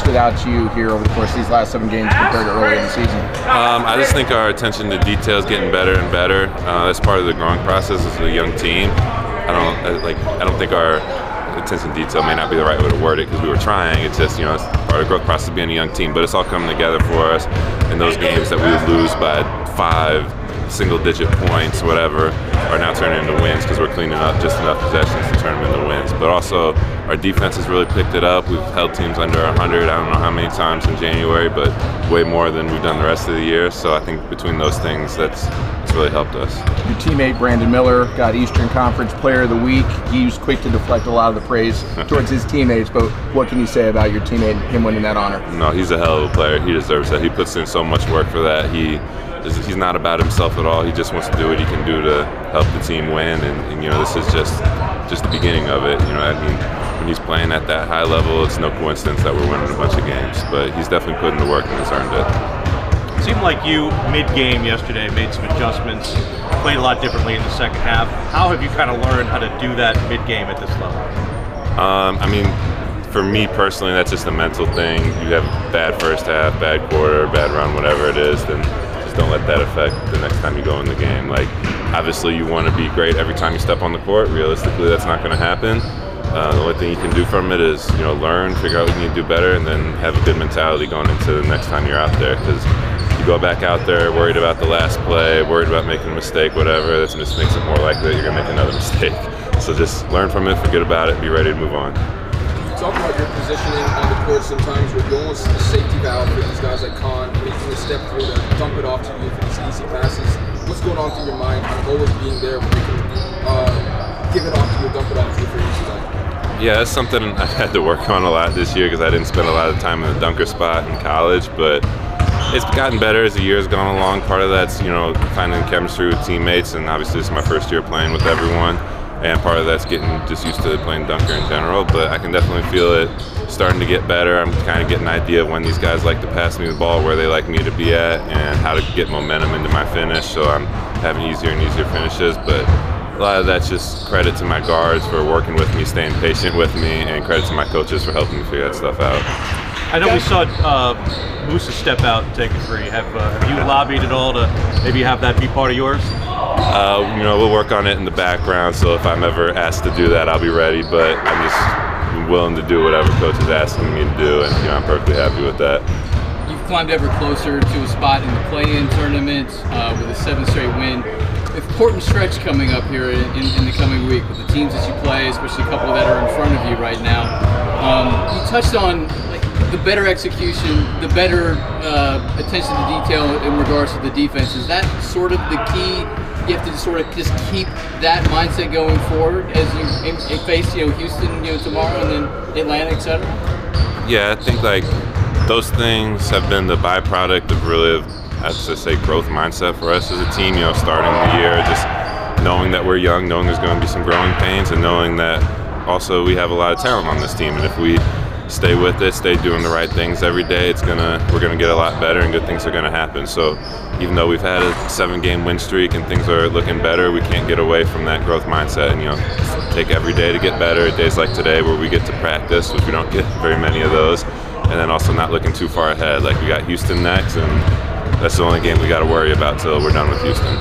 stood out to you here over the course of these last 7 games compared to earlier in the season? I just think our attention to detail is getting better and better. That's part of the growing process as a young team. I don't think our attention to detail may not be the right way to word it because we were trying. It's just, it's part of the growth process of being a young team. But it's all coming together for us. And those games that we would lose by 5 single-digit points, whatever, are now turning into wins because we're cleaning up just enough possessions to turn them into wins. But also, our defense has really picked it up. We've held teams under 100, I don't know how many times in January, but way more than we've done the rest of the year. So I think between those things, that's really helped us. Your teammate Brandon Miller got Eastern Conference Player of the Week. He was quick to deflect a lot of the praise towards his teammates, but what can you say about your teammate, him winning that honor? No, he's a hell of a player. He deserves that. He puts in so much work for that. He's not about himself at all. He just wants to do what he can do to help the team win, and this is just the beginning of it. When he's playing at that high level, it's no coincidence that we're winning a bunch of games. But he's definitely put in the work and has earned it. It seemed like you, mid-game yesterday, made some adjustments, played a lot differently in the second half. How have you kind of learned how to do that mid-game at this level? For me personally, that's just a mental thing. You have bad first half, bad quarter, bad run, whatever it is, then just don't let that affect the next time you go in the game. Obviously you want to be great every time you step on the court. Realistically, that's not going to happen. The only thing you can do from it is, learn, figure out what you need to do better, and then have a good mentality going into the next time you're out there. Because you go back out there worried about the last play, worried about making a mistake, whatever, that just makes it more likely that you're going to make another mistake. So just learn from it, forget about it, be ready to move on. Talk about your positioning on the court sometimes where you're almost a safety valve for these guys like Khan, making a step through to dump it off to you for these easy passes. What's going on through your mind, kind of always being there when you can give it off to you, dump it off to you for easy life? Yeah, that's something I've had to work on a lot this year because I didn't spend a lot of time in the dunker spot in college, but it's gotten better as the year's gone along. Part of that's, finding chemistry with teammates, and obviously this is my first year playing with everyone. And part of that's getting just used to playing dunker in general, but I can definitely feel it starting to get better. I'm kind of getting an idea of when these guys like to pass me the ball, where they like me to be at, and how to get momentum into my finish, so I'm having easier and easier finishes. But a lot of that's just credit to my guards for working with me, staying patient with me, and credit to my coaches for helping me figure that stuff out. I know we saw Musa step out and take a free. Have you lobbied at all to maybe have that be part of yours? We'll work on it in the background, so if I'm ever asked to do that, I'll be ready, but I'm just willing to do whatever coach is asking me to do, and I'm perfectly happy with that. You've climbed ever closer to a spot in the play-in tournament with a 7th straight win. Important stretch coming up here in the coming week with the teams that you play, especially a couple that are in front of you right now. You touched on the better execution, the better attention to detail in regards to the defense. Is that sort of the key? You have to sort of just keep that mindset going forward as you face Houston tomorrow and then Atlanta, etc. Yeah, I think those things have been the byproduct of really, I should say, growth mindset for us as a team. Starting the year, just knowing that we're young, knowing there's going to be some growing pains, and knowing that also we have a lot of talent on this team, and if we stay with it, stay doing the right things every day, we're gonna get a lot better, and good things are gonna happen. So even though we've had a 7-game win streak and things are looking better, we can't get away from that growth mindset and take every day to get better. Days like today where we get to practice, which we don't get very many of those, and then also not looking too far ahead. We got Houston next, and that's the only game we got to worry about till we're done with Houston.